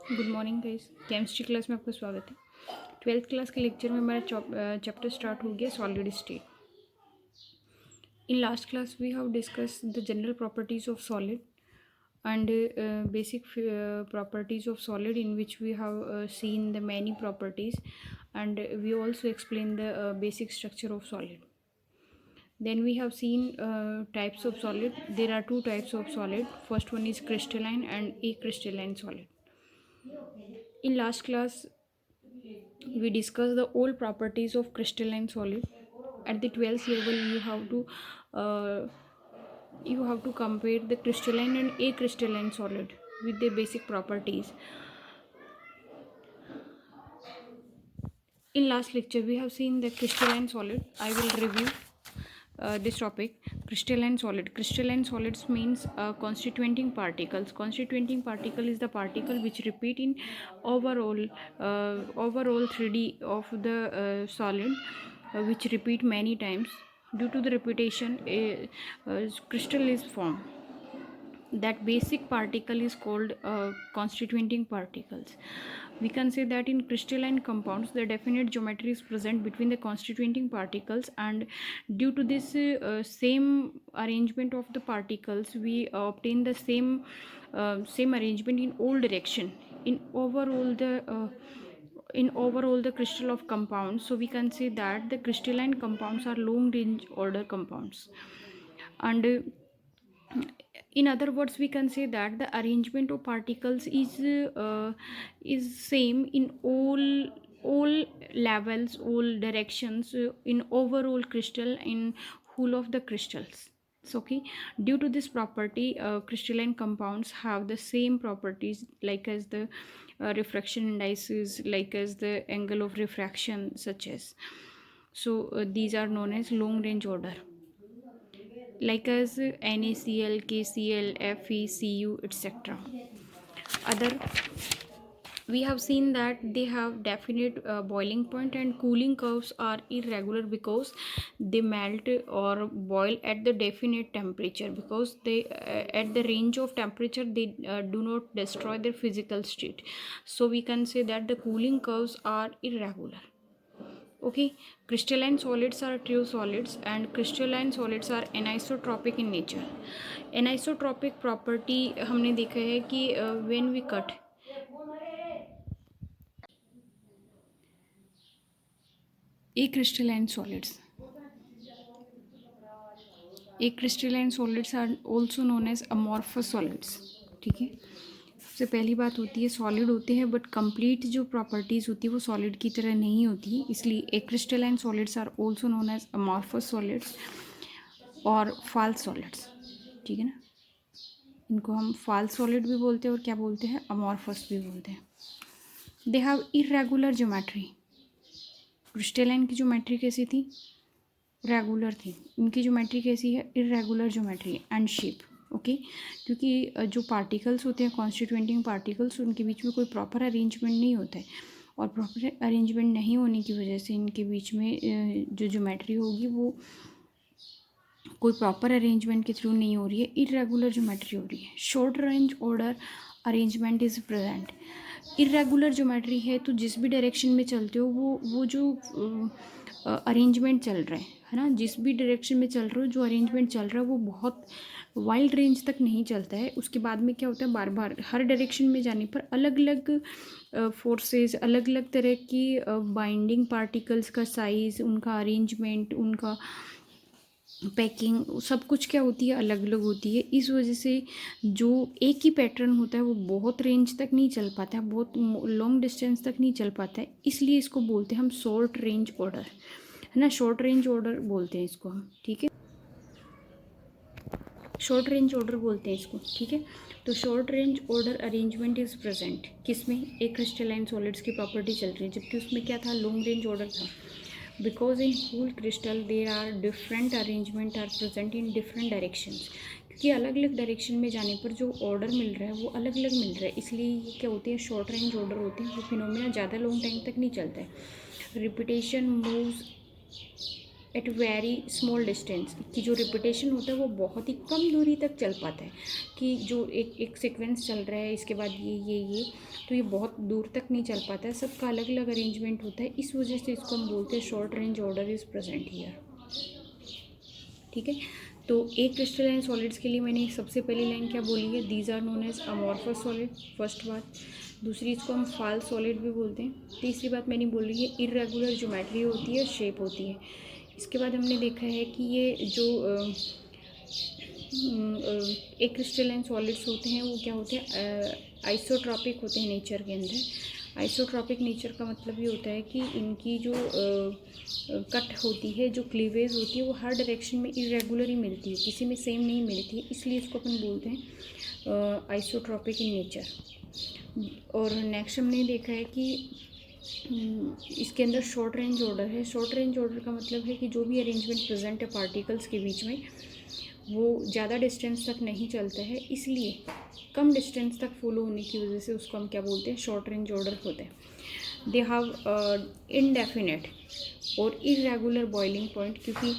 Good morning guys. Chemistry class में आपका स्वागत है। ट्वेल्थ क्लास के लेक्चर में हमारा चैप्टर स्टार्ट हो गया solid state. In last class we have discuss the general properties of solid and basic properties of solid, in which we have seen the many properties, and we also explained the basic structure of solid. Then we have seen types of solid. There are two types of solid. First one is crystalline and acrystalline solid. In last class we discussed the all properties of crystalline solid. At the 12th level uh, you have to compare the crystalline and acrystalline solid with their basic properties. In last lecture we have seen the crystalline solid. I will review this topic. Crystalline solids means constituting particles. Constituting particle is the particle which repeat in overall 3D of the solid, which repeat many times. Due to the repetition, a crystal is formed. That basic particle is called constituting particles. We can say that in crystalline compounds the definite geometry is present between the constituting particles, and due to this same arrangement of the particles we obtain the same arrangement in all direction in overall the crystal of compounds. So we can say that the crystalline compounds are long range order compounds, and in other words we can say that the arrangement of particles is same in all levels, all directions, in overall crystal, in whole of the crystals. So okay, due to this property crystalline compounds have the same properties like as the refraction indices, like as the angle of refraction, such as. So these are known as long range order, like as NaCl, KCl, Fe, Cu, etc. Other, we have seen that they have definite boiling point, and cooling curves are irregular because they melt or boil at the definite temperature, because they at the range of temperature they do not destroy their physical state. So we can say that the cooling curves are irregular. Okay, crystalline solids are true solids, and crystalline solids are anisotropic in nature. Anisotropic property हमने देखा है कि when we cut acrystalline solids, acrystalline solids are also known as amorphous solids. ठीक है, सबसे पहली बात होती है सॉलिड होते हैं बट कंप्लीट जो प्रॉपर्टीज़ होती है वो सॉलिड की तरह नहीं होती, इसलिए a crystalline solids are also known as amorphous solids और फाल्स सॉलिड्स। ठीक है ना, इनको हम फाल्स सॉलिड भी बोलते हैं और क्या बोलते हैं, अमॉर्फस भी बोलते हैं। They have irregular geometry. Crystalline की ज्योमेट्री कैसी थी, रेगुलर थी, इनकी ज्योमेट्री कैसी है, irregular geometry and shape. Okay, क्योंकि जो पार्टिकल्स होते हैं कॉन्स्टिट्यूएंटिंग पार्टिकल्स, उनके बीच में कोई प्रॉपर अरेंजमेंट नहीं होता है, और प्रॉपर अरेंजमेंट नहीं होने की वजह से इनके बीच में जो ज्योमेट्री होगी वो कोई प्रॉपर अरेंजमेंट के थ्रू नहीं हो रही है, इरेगुलर ज्योमेट्री हो रही है। Short range order arrangement is present. Irregular geometry है तो जिस भी डायरेक्शन में चलते हो वो जो अरेंजमेंट चल रहा है ना, जिस भी डायरेक्शन में चल रहे हो जो अरेंजमेंट चल रहा है वो बहुत वाइड रेंज तक नहीं चलता है। उसके बाद में क्या होता है, बार बार हर डायरेक्शन में जाने पर अलग अलग फोर्सेस, अलग अलग तरह की बाइंडिंग पार्टिकल्स का साइज़, उनका अरेंजमेंट, उनका पैकिंग, सब कुछ क्या होती है, अलग अलग होती है। इस वजह से जो एक ही पैटर्न होता है वो बहुत रेंज तक नहीं चल पाता है, बहुत लॉन्ग डिस्टेंस तक नहीं चल पाता है, इसलिए इसको बोलते हैं हम शॉर्ट रेंज ऑर्डर, है ना, शॉर्ट रेंज ऑर्डर बोलते हैं इसको हम। ठीक है, शॉर्ट रेंज ऑर्डर बोलते हैं इसको। ठीक है, तो short range order arrangement is present किसमें, एक क्रिस्टलाइन सॉलिड्स की प्रॉपर्टी चल रही है, जबकि उसमें क्या था, लॉन्ग रेंज ऑर्डर था। Because in whole crystal there are different arrangement are present in different directions, क्योंकि अलग अलग डायरेक्शन में जाने पर जो ऑर्डर मिल रहा है वो अलग अलग मिल रहा है, इसलिए ये क्या होते हैं, शॉर्ट रेंज ऑर्डर होते हैं। वो फिनोमिना ज़्यादा लॉन्ग टाइम तक नहीं चलता है। Repetition moves at very small distance, कि जो रिपीटेशन होता है वो बहुत ही कम दूरी तक चल पाता है, कि जो एक सीक्वेंस चल रहा है इसके बाद ये तो ये बहुत दूर तक नहीं चल पाता है, सबका अलग अलग अरेंजमेंट होता है, इस वजह से इसको हम बोलते हैं short range order is present here. ठीक है, तो एक क्रिस्टलाइन सॉलिड्स के लिए मैंने सबसे पहली लाइन क्या बोली है, these are known as amorphous solid, first बात। दूसरी, इसको हम फाल सॉलिड भी बोलते हैं। तीसरी बात मैंने बोली है इर्रेगुलर ज्योमेट्री होती है, शेप होती है। इसके बाद हमने देखा है कि ये जो एक क्रिस्टलाइन सॉलिड्स होते हैं वो क्या होते हैं, आइसोट्रॉपिक होते हैं नेचर के अंदर। आइसोट्रॉपिक नेचर का मतलब ये होता है कि इनकी जो कट होती है, जो क्लीवेज होती है, वो हर डायरेक्शन में इरेगुलर ही मिलती है, किसी में सेम नहीं मिलती है, इसलिए इसको अपन बोलते हैं आइसोट्रॉपिक इन नेचर। और नेक्स्ट हमने देखा है कि इसके अंदर शॉर्ट रेंज ऑर्डर है। शॉर्ट रेंज ऑर्डर का मतलब है कि जो भी अरेंजमेंट प्रेजेंट है पार्टिकल्स के बीच में वो ज़्यादा डिस्टेंस तक नहीं चलता है, इसलिए कम डिस्टेंस तक फॉलो होने की वजह से उसको हम क्या बोलते हैं, शॉर्ट रेंज ऑर्डर होते हैं। दे हैव इनडेफिनेट और इरेगुलर बॉइलिंग पॉइंट, क्योंकि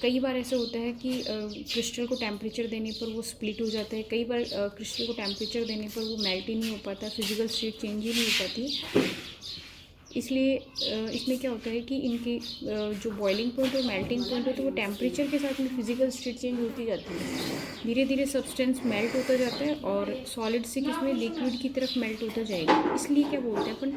कई बार ऐसा होता है कि क्रिस्टल को टेम्परेचर देने पर वो स्प्लिट हो जाता है, कई बार क्रिस्टल को टेम्परेचर देने पर वो मेल्ट ही नहीं हो पाता, फिजिकल स्टेट चेंज ही नहीं हो पाती। इसलिए इसमें क्या होता है कि इनके जो बॉइलिंग पॉइंट और मेल्टिंग पॉइंट है तो वो टेम्परेचर के साथ में फिजिकल स्टेट चेंज होती जाती है, धीरे धीरे सब्सटेंस मेल्ट होता जाता है और सॉलिड से किसमें लिक्विड की तरफ मेल्ट होता जाएगा। इसलिए क्या बोलते हैं अपन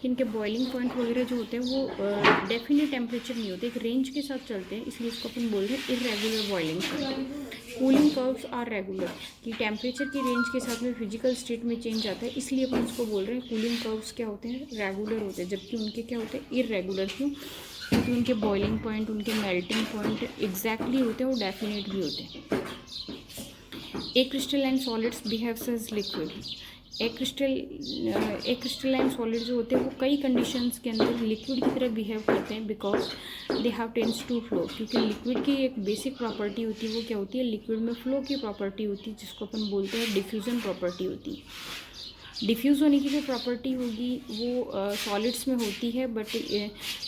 कि इनके बॉइलिंग पॉइंट वगैरह जो होते हैं वो डेफिनेट टेम्परेचर नहीं होते, एक रेंज के साथ चलते हैं, इसलिए इसको अपन बोल रहे हैं irregular boiling point. Cooling curves are regular, कि टेम्परेचर की रेंज के साथ में फिजिकल स्टेट में चेंज आता है, इसलिए अपन उसको बोल रहे हैं कूलिंग कर्व्स क्या होते हैं, रेगुलर होते हैं, जबकि उनके क्या होते हैं, इरेगुलर। क्यों? क्योंकि उनके बॉइलिंग पॉइंट, उनके मेल्टिंग पॉइंट एग्जैक्टली होते हैं और डेफिनेट भी होते हैं। एक crystalline solids behaves as liquid. एक क्रिस्टलाइन सॉलिड जो होते हैं वो कई कंडीशंस के अंदर लिक्विड की तरह बिहेव करते हैं, because they have tends to flow, क्योंकि लिक्विड की एक बेसिक प्रॉपर्टी होती है, वो क्या होती है, लिक्विड में फ्लो की प्रॉपर्टी होती है, जिसको अपन बोलते हैं डिफ्यूजन प्रॉपर्टी होती है। डिफ्यूज़ होने की जो प्रॉपर्टी होगी वो सॉलिड्स में होती है, बट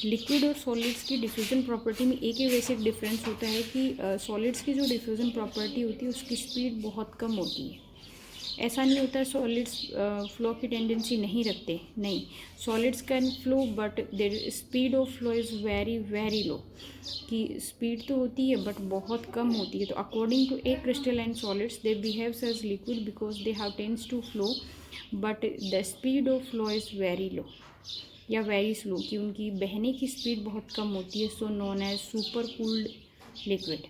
लिक्विड और सॉलिड्स की डिफ्यूज़न प्रॉपर्टी में एक ही बेसिक डिफरेंस होता है कि सॉलिड्स की जो डिफ्यूज़न प्रॉपर्टी होती है उसकी स्पीड बहुत कम होती है। ऐसा नहीं होता सॉलिड्स फ्लो की टेंडेंसी नहीं रखते, नहीं, solids can flow but there speed of flow is very very low, कि स्पीड तो होती है बट बहुत कम होती है। तो according to a crystalline solids they behaves as liquid because they have tends to flow but the speed of flow is very low या वेरी स्लो, कि उनकी बहने की स्पीड बहुत कम होती है। So known as super cooled liquid,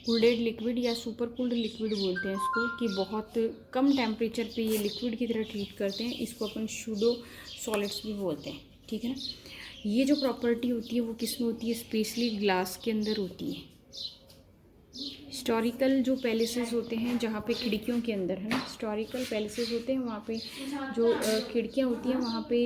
cooled liquid या सुपर कूल्ड लिक्विड बोलते हैं इसको, कि बहुत कम टेम्परेचर पे ये लिक्विड की तरह ट्रीट करते हैं, इसको अपन सूडो सॉलिड्स भी बोलते हैं। ठीक है ना, ये जो प्रॉपर्टी होती है वो किस में होती है, स्पेशली ग्लास के अंदर होती है। हिस्टोरिकल जो पैलेसेस होते हैं जहाँ पे खिड़कियों के अंदर, है ना, हिस्टोरिकल पैलेसेस होते हैं वहाँ पे जो खिड़कियाँ होती हैं वहाँ पे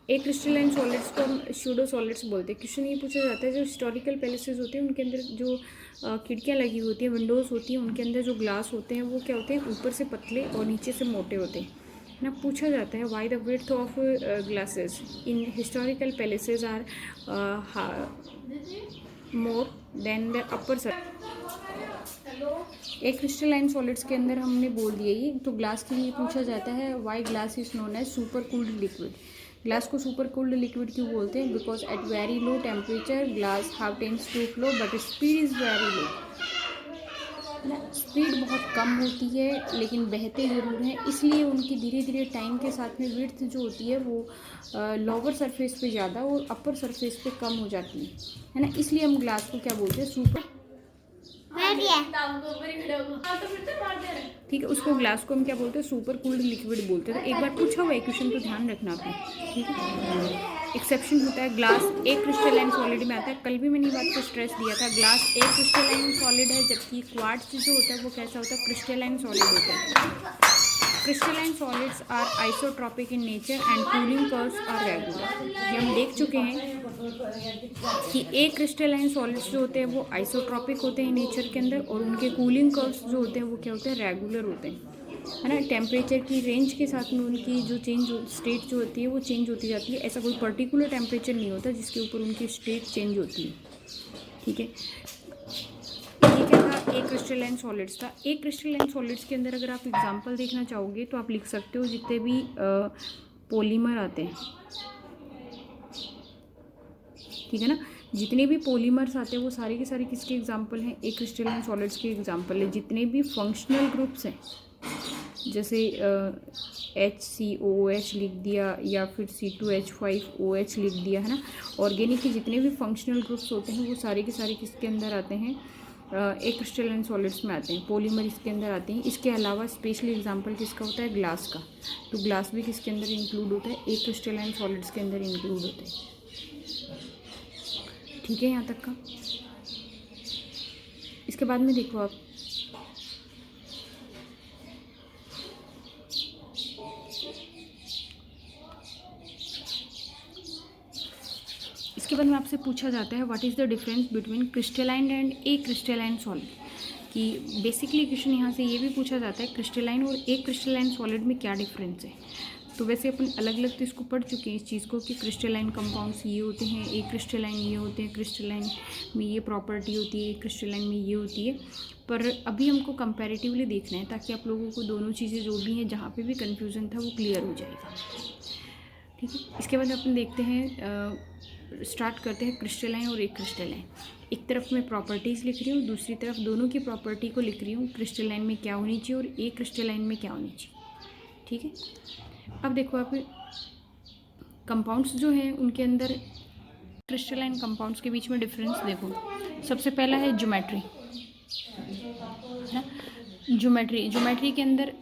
एक क्रिस्टलाइन सॉलिड्स को हम सूडो सॉलिड्स बोलते हैं। क्वेश्चन ये पूछा जाता है जो हिस्टोरिकल पैलेसेस होते हैं उनके अंदर जो खिड़कियाँ लगी होती हैं, विंडोज़ होती हैं, उनके अंदर जो ग्लास होते हैं वो क्या होते हैं, ऊपर से पतले और नीचे से मोटे होते हैं ना। पूछा जाता है why the width of glasses in historical palaces are more than the upper एक क्रिस्टलाइन सॉलिड्स के अंदर हमने बोल दिया ये, तो ग्लास के लिए पूछा जाता है why glass is known as super cooled liquid. Glass को सुपर कूल्ड लिक्विड क्यों बोलते हैं, because at very low temperature glass have tends to flow but speed is very low, speed बहुत कम होती है लेकिन बहते ज़रूर हैं, इसलिए उनकी धीरे धीरे टाइम के साथ में विड्थ जो होती है वो लोअर सरफेस पे ज़्यादा और अपर सरफेस पे कम हो जाती है ना, इसलिए हम ग्लास को क्या बोलते हैं, सुपर, ठीक है, उसको ग्लास को हम क्या बोलते हैं, सुपर कूल्ड लिक्विड बोलते हैं। तो एक बार पूछा हुआ है क्वेश्चन, तो ध्यान रखना आपने, ठीक है। एक्सेप्शन होता है, ग्लास एक क्रिस्टलाइन सॉलिड में आता है, कल भी मैंने बात को स्ट्रेस दिया था, ग्लास एक क्रिस्टलाइन सॉलिड है, जबकि क्वार्ट्ज जो होता है वो कैसा होता है, क्रिस्टलाइन सॉलिड होता है। Crystalline solids are isotropic in nature and cooling curves are regular. ये हम देख चुके हैं कि एक क्रिस्टलाइन सॉलिड्स जो होते हैं वो आइसोट्रॉपिक होते हैं नेचर के अंदर, और उनके कूलिंग कर्व्स जो होते हैं वो क्या होते हैं, रेगुलर होते हैं। है ना। टेम्परेचर की रेंज के साथ में उनकी जो स्टेट जो होती है वो चेंज होती जाती है। ऐसा कोई पर्टिकुलर टेम्परेचर नहीं होता जिसके ऊपर उनकी स्टेट चेंज होती है, ठीक है। ये क्या था, एक क्रिस्टलाइन सॉलिड्स था। एक क्रिस्टलाइन सॉलिड्स के अंदर अगर आप एग्जांपल देखना चाहोगे तो आप लिख सकते हो जितने भी पॉलीमर आते हैं, ठीक है ना। जितने भी पॉलीमर्स आते हैं वो सारे के सारे किसके एग्जांपल हैं, एक क्रिस्टलाइन सॉलिड्स के एग्जांपल है। जितने भी फंक्शनल ग्रुप्स हैं, जैसे HCOOH लिख दिया या फिर C2H5OH लिख दिया, है ना। ऑर्गेनिक के जितने भी फंक्शनल ग्रुप्स होते हैं वो सारे के सारे किसके अंदर आते हैं, एक क्रिस्टलाइन सॉलिड्स में आते हैं। पॉलीमर इसके अंदर आते हैं। इसके अलावा स्पेशली एग्जांपल किसका होता है, ग्लास का। तो ग्लास भी किसके अंदर इंक्लूड होता है, एक क्रिस्टलाइन सॉलिड्स के अंदर इंक्लूड होता है, ठीक है, यहाँ तक का। इसके बाद में देखो आप, इसके बाद में आपसे पूछा जाता है what is the difference between crystalline and a crystalline solid. कि बेसिकली क्वेश्चन यहाँ से ये भी पूछा जाता है क्रिस्टलाइन और एक क्रिस्टलाइन सॉलिड में क्या डिफरेंस है। तो वैसे अपन अलग अलग तो इसको पढ़ चुके हैं इस चीज़ को कि क्रिस्टलाइन कंपाउंड्स ये होते हैं, एक क्रिस्टलाइन ये होते हैं, क्रिस्टलाइन में ये प्रॉपर्टी होती है, क्रिस्टलाइन में ये होती है। पर अभी हमको कंपैरेटिवली देखना है ताकि आप लोगों को दोनों चीज़ें जो भी हैं, जहाँ पे भी कन्फ्यूज़न था वो क्लियर हो जाएगा, ठीक है। इसके बाद अपन देखते हैं, स्टार्ट करते हैं क्रिस्टलाइन और एक क्रिस्टलाइन। एक तरफ मैं प्रॉपर्टीज़ लिख रही हूँ, दूसरी तरफ दोनों की प्रॉपर्टी को लिख रही हूँ, क्रिस्टलाइन में क्या होनी चाहिए और एक क्रिस्टलाइन में क्या होनी चाहिए, ठीक है। अब देखो आप कंपाउंड्स जो हैं उनके अंदर क्रिस्टलाइन कंपाउंड्स के बीच में डिफरेंस देखो। सबसे पहला है ज्योमेट्री, है ना। ज्योमेट्री के अंदर,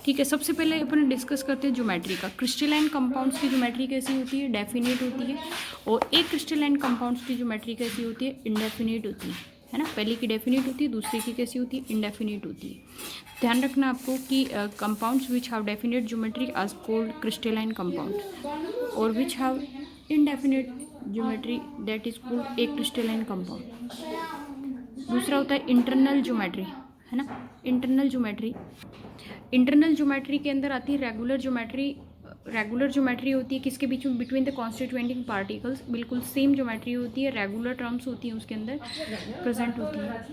ठीक है, सबसे पहले अपन डिस्कस करते हैं ज्योमेट्री का। क्रिस्टलाइन कंपाउंड्स की ज्योमेट्री कैसी होती है, डेफिनेट होती है। और एक क्रिस्टलाइन कंपाउंड्स की ज्योमेट्री कैसी होती है, इंडेफिनेट होती है ना। पहले की डेफिनेट होती है, दूसरी की कैसी होती है, इंडेफिनेट होती है। ध्यान रखना आपको कि compounds which have definite geometry are called crystalline compound और which have indefinite geometry that is called एक क्रिस्टलाइन कंपाउंड। दूसरा होता है इंटरनल ज्योमेट्री, है ना। इंटरनल ज्योमेट्री के अंदर आती है रेगुलर ज्योमेट्री। रेगुलर ज्योमेट्री होती है किसके बीच में, बिटवीन द कॉन्स्टिट्यूएंटिंग पार्टिकल्स। बिल्कुल सेम ज्योमेट्री होती है, रेगुलर टर्म्स होती हैं उसके अंदर प्रेजेंट होती है।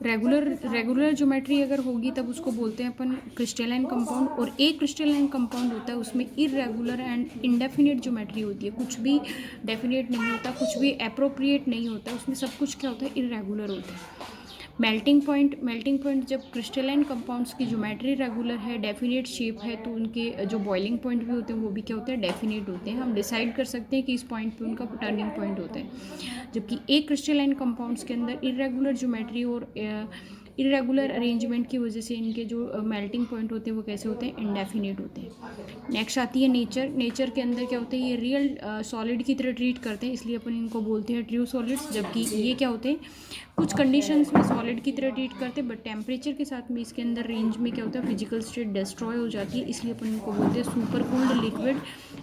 रेगुलर ज्योमेट्री अगर होगी तब उसको बोलते हैं अपन क्रिस्टलाइन कंपाउंड। और एक क्रिस्टलाइन कंपाउंड होता है उसमें इररेगुलर एंड इंडेफिनिट ज्योमेट्री होती है। कुछ भी डेफिनेट नहीं होता, कुछ भी अप्रोप्रिएट नहीं होता, उसमें सब कुछ क्या होता है, इररेगुलर होता है। मेल्टिंग पॉइंट जब क्रिस्टलाइन कंपाउंड्स की ज्योमेट्री रेगुलर है, डेफिनेट शेप है, तो उनके जो बॉइलिंग पॉइंट भी होते हैं वो भी क्या होते हैं, डेफिनेट होते हैं। हम डिसाइड कर सकते हैं कि इस पॉइंट पे उनका टर्निंग पॉइंट होता है। जबकि एक क्रिस्टलाइन कंपाउंड्स के अंदर इरेगुलर ज्योमेट्री और इरेगुलर अरेंजमेंट की वजह से इनके जो मेल्टिंग पॉइंट होते हैं वो कैसे होते हैं, इंडेफिनेट होते हैं। नेक्स्ट आती है नेचर के अंदर क्या होता है, ये रियल सॉलिड की तरह ट्रीट करते हैं, इसलिए अपन इनको बोलते हैं ट्रू सॉलिड्स। जबकि ये क्या होते हैं, कुछ कंडीशंस में सॉलिड की तरह ट्रीट करते हैं, बट टेम्परेचर के साथ में इसके अंदर रेंज में क्या होता है, फिजिकल स्टेट डिस्ट्रॉय हो जाती है, इसलिए अपन इनको बोलते हैं सुपर कूल्ड लिक्विड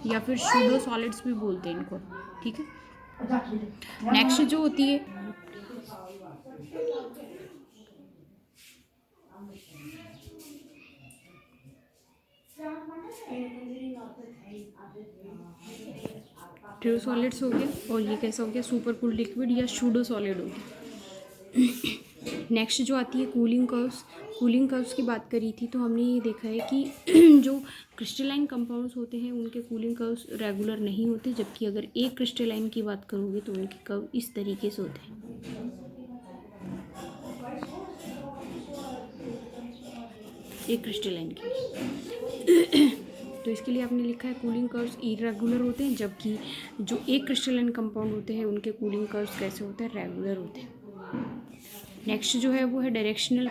या फिर सूडो सॉलिड्स भी बोलते हैं इनको, ठीक है। नेक्स्ट जो होती है ट्रू सॉलिड्स हो गया, और ये कैसा हो गया, सुपर कूल्ड लिक्विड या सूडो सॉलिड हो गया। नेक्स्ट जो आती है कूलिंग कर्व्स की बात करी थी, तो हमने ये देखा है कि जो क्रिस्टलाइन कंपाउंड्स होते हैं उनके कूलिंग कर्व्स रेगुलर नहीं होते, जबकि अगर एक क्रिस्टलाइन की बात करोगे तो उनके कर्व इस तरीके से होते हैं, एक क्रिस्टलाइन की। तो इसके लिए आपने लिखा है कूलिंग कर्व्स इरेगुलर होते हैं, जबकि जो एक क्रिस्टलाइन कंपाउंड होते हैं उनके कूलिंग कर्व्स कैसे होते हैं, रेगुलर होते हैं। नेक्स्ट जो है वो है डायरेक्शनल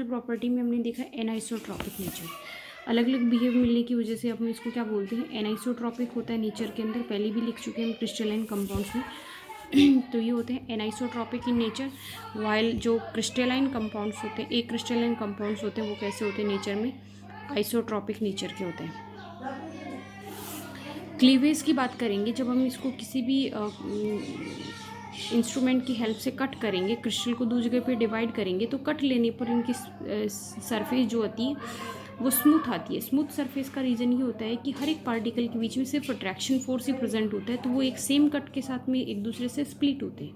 प्रॉपर्टी में हमने देखा है एनाइसोट्रॉपिक नेचर। अलग अलग बिहेव मिलने की वजह से हम इसको क्या बोलते हैं, एनाइसोट्रॉपिक होता है नेचर के अंदर। पहले भी लिख चुके हैं हम क्रिस्टलाइन कंपाउंड्स में। तो ये होते हैं एनाइसोट्रॉपिक इन नेचर, वाइल जो क्रिस्टलाइन कंपाउंड्स होते हैं, एक क्रिस्टलाइन कंपाउंड्स होते हैं वो कैसे होते हैं नेचर में, आइसोट्रॉपिक नेचर के होते हैं। क्लीवेज की बात करेंगे जब हम इसको किसी भी इंस्ट्रूमेंट की हेल्प से कट करेंगे, क्रिस्टल को दो जगह पे डिवाइड करेंगे, तो कट लेने पर इनकी सरफेस जो आती है वो स्मूथ आती है। स्मूथ सरफेस का रीज़न ये होता है कि हर एक पार्टिकल के बीच में सिर्फ अट्रैक्शन फोर्स ही प्रेजेंट होता है, तो वो एक सेम कट के साथ में एक दूसरे से स्प्लिट होते हैं,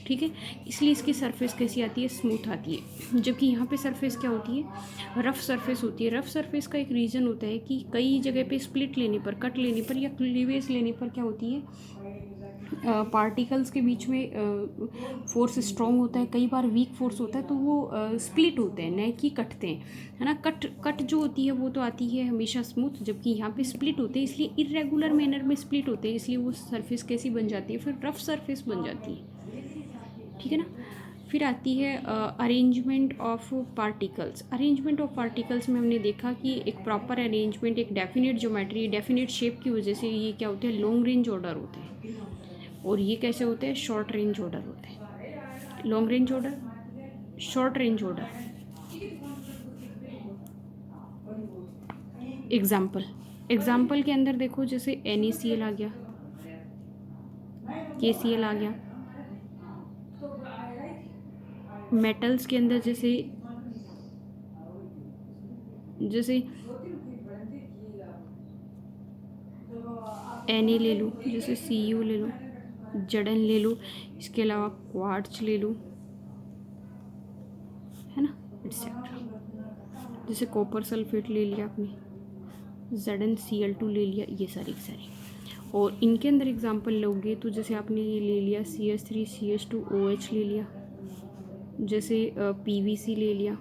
ठीक है। इसलिए इसकी सरफेस कैसी आती है, स्मूथ आती है। जबकि यहाँ पे सरफेस क्या होती है, रफ़ सरफेस होती है। रफ़ सरफेस का एक रीज़न होता है कि कई जगह पे स्प्लिट लेने पर, कट लेने पर या क्लीवेज लेने पर क्या होती है, पार्टिकल्स के बीच में फोर्स स्ट्रॉन्ग होता है, कई बार वीक फोर्स होता है, तो वो स्प्लिट होते हैं, न कि कटते हैं, है ना। कट जो होती है वो तो आती है हमेशा स्मूथ, जबकि यहाँ पे स्प्लिट होते हैं, इसलिए इरेगुलर मैनर में स्प्लिट होते हैं, इसलिए वो सरफेस कैसी बन जाती है, फिर रफ सरफेस बन जाती है, ठीक है ना। फिर आती है arrangement of particles. Arrangement of particles में हमने देखा कि एक प्रॉपर अरेंजमेंट, एक डेफिनेट ज्योमेट्री, डेफिनेट शेप की वजह से ये क्या होते हैं, लॉन्ग रेंज ऑर्डर होते हैं, और ये कैसे होते हैं, शॉर्ट रेंज ऑर्डर होते हैं। Long range order, short range order. Example के अंदर देखो, जैसे NaCl आ गया, KCl आ गया। मेटल्स के अंदर जैसे Na ले लो, जैसे Cu ले लो, Zn ले लो, इसके अलावा क्वार्ट्ज ले लो, है ना, एटसेट्रा। जैसे कॉपर सल्फेट ले लिया आपने, ZnCl2 ले लिया, ये सारी सारी। और इनके अंदर एग्जांपल लोगे तो जैसे आपने ये ले लिया CH3CH2OH ले लिया, जैसे PVC ले लिया,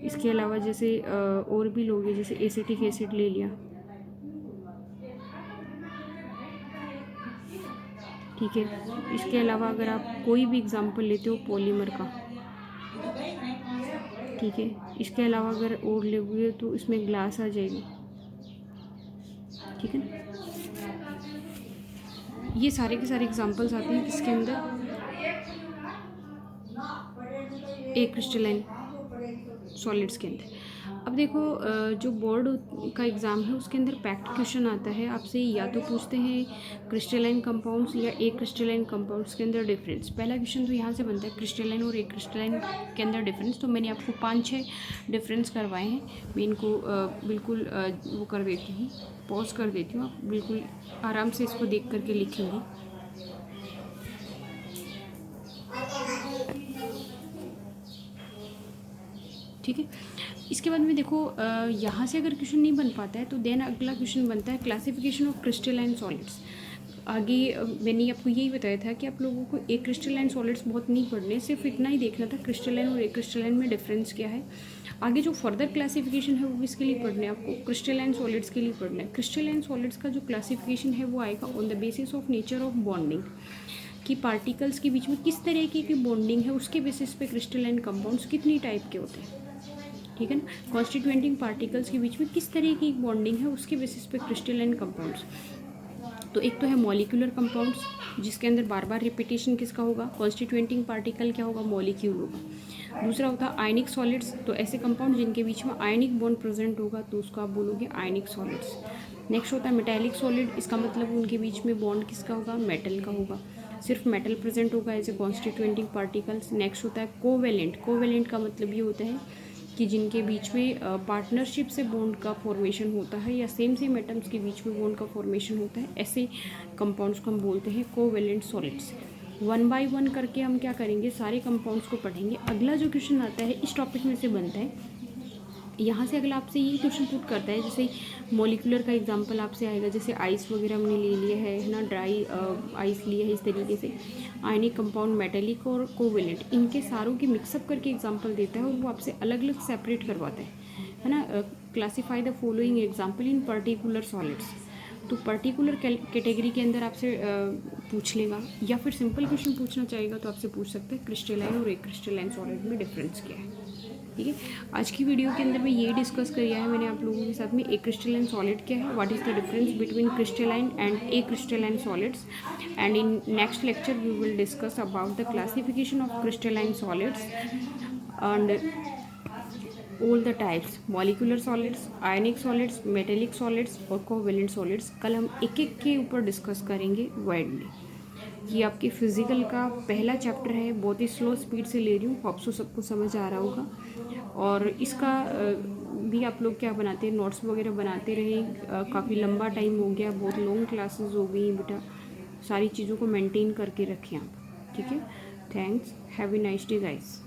इसके अलावा जैसे और भी लोगे, जैसे एसिटिक एसिड ले लिया, ठीक है। इसके अलावा अगर आप कोई भी एग्जांपल लेते हो पॉलीमर का, ठीक है। इसके अलावा अगर और लोगे तो इसमें ग्लास आ जाएगी, ठीक है ना। ये सारे के सारे एग्जांपल्स आते हैं किसके अंदर, एक क्रिस्टलाइन सॉलिड्स के अंदर। अब देखो जो बोर्ड का एग्ज़ाम है उसके अंदर पैक्ट क्वेश्चन आता है आपसे, या तो पूछते हैं क्रिस्टलाइन कंपाउंड्स या एक क्रिस्टलाइन कंपाउंड्स के अंदर डिफरेंस। पहला क्वेश्चन तो यहाँ से बनता है क्रिस्टलाइन और एक क्रिस्टलाइन के अंदर डिफरेंस। तो मैंने आपको 5-6 डिफरेंस करवाए हैं, मैं इनको बिल्कुल वो कर देती हूँ, पॉज कर देती हूँ, आप बिल्कुल आराम से इसको देख करके लिखेंगे, ठीक है। इसके बाद में देखो यहाँ से अगर क्वेश्चन नहीं बन पाता है तो देन अगला क्वेश्चन बनता है क्लासिफिकेशन ऑफ क्रिस्टलाइन सॉलिड्स। आगे मैंने आपको यही बताया था कि आप लोगों को एक क्रिस्टलाइन सॉलिड्स बहुत नहीं पढ़ने, सिर्फ इतना ही देखना था क्रिस्टलाइन और एक क्रिस्टलाइन में डिफरेंस क्या है। आगे जो फर्दर क्लासिफिकेशन है वो किसके लिए पढ़ना है आपको, क्रिस्टलाइन सॉलिड्स के लिए पढ़ना है। क्रिस्टलाइन सॉलिड्स का जो क्लासिफिकेशन है वो आएगा on the basis of nature of bonding, कि पार्टिकल्स के बीच में किस तरह की बॉन्डिंग है, उसके बेसिस पे क्रिस्टलाइन कंपाउंड्स कितनी टाइप के होते हैं, ठीक है ना। कॉन्स्टिट्यूएंटिंग पार्टिकल्स के बीच में किस तरह की बॉन्डिंग है उसके बेसिस पे क्रिस्टलाइन कंपाउंड्स। तो एक तो है मॉलिक्यूलर कंपाउंड्स, जिसके अंदर बार बार रिपीटेशन किसका होगा, कॉन्स्टिट्यूएंटिंग पार्टिकल क्या होगा, मॉलिक्यूल होगा। दूसरा होता है आयनिक सॉलिड्स, तो ऐसे कंपाउंड जिनके बीच में आयनिक बॉन्ड प्रेजेंट होगा तो उसको आप बोलोगे आयनिक सॉलिड्स। नेक्स्ट होता है मेटेलिक सॉलिड, इसका मतलब उनके बीच में बॉन्ड किसका होगा, मेटल का होगा, सिर्फ मेटल प्रेजेंट होगा एज ए कॉन्स्टिट्यूएंटिंग पार्टिकल्स। नेक्स्ट होता है कोवेलेंट। कोवेलेंट का मतलब ये होता है कि जिनके बीच में पार्टनरशिप से बॉन्ड का फॉर्मेशन होता है या सेम एटम्स के बीच में बॉन्ड का फॉर्मेशन होता है, ऐसे कंपाउंड्स को हम बोलते हैं कोवेलेंट सॉलिड्स। 1 बाय 1 करके हम क्या करेंगे, सारे कंपाउंड्स को पढ़ेंगे। अगला जो क्वेश्चन आता है इस टॉपिक में से बनता है, यहाँ से अगला आपसे यही क्वेश्चन पुट करता है, जैसे मॉलिक्यूलर का एग्जांपल आपसे आएगा, जैसे आइस वगैरह हमने ले लिया है ना, ड्राई आइस लिया है, इस तरीके से आयनिक कंपाउंड, मेटेलिक और कोवेलेंट, इनके सारों की मिक्सअप करके एग्जांपल देता है और वो आपसे अलग अलग सेपरेट करवाता है ना। Classify the following example in particular solids. तो पर्टिकुलर कैटेगरी के अंदर आपसे पूछ लेगा, या फिर सिंपल क्वेश्चन पूछना चाहेगा तो आपसे पूछ सकते हैं क्रिस्टलाइन और एक क्रिस्टलाइन सॉलिड में डिफरेंस क्या है, ठीक है। आज की वीडियो के अंदर में ये डिस्कस किया है मैंने आप लोगों के साथ में, एक क्रिस्टलाइन सॉलिड क्या है, what is the difference between crystalline and a crystalline solids, and in next lecture we will discuss about the classification of crystalline solids and all the types, molecular solids, ionic solids, metallic solids और covalent solids. कल हम एक एक के ऊपर discuss करेंगे widely. ये आपके फिजिकल का पहला चैप्टर है, बहुत ही स्लो स्पीड से ले रही हूँ, होप सो सबको समझ आ रहा होगा। और इसका भी आप लोग क्या बनाते हैं, नोट्स वगैरह बनाते रहें। काफ़ी लंबा टाइम हो गया, बहुत लॉन्ग क्लासेस हो गई बेटा, सारी चीज़ों को मेंटेन करके रखें आप, ठीक है। Thanks, have a nice day guys.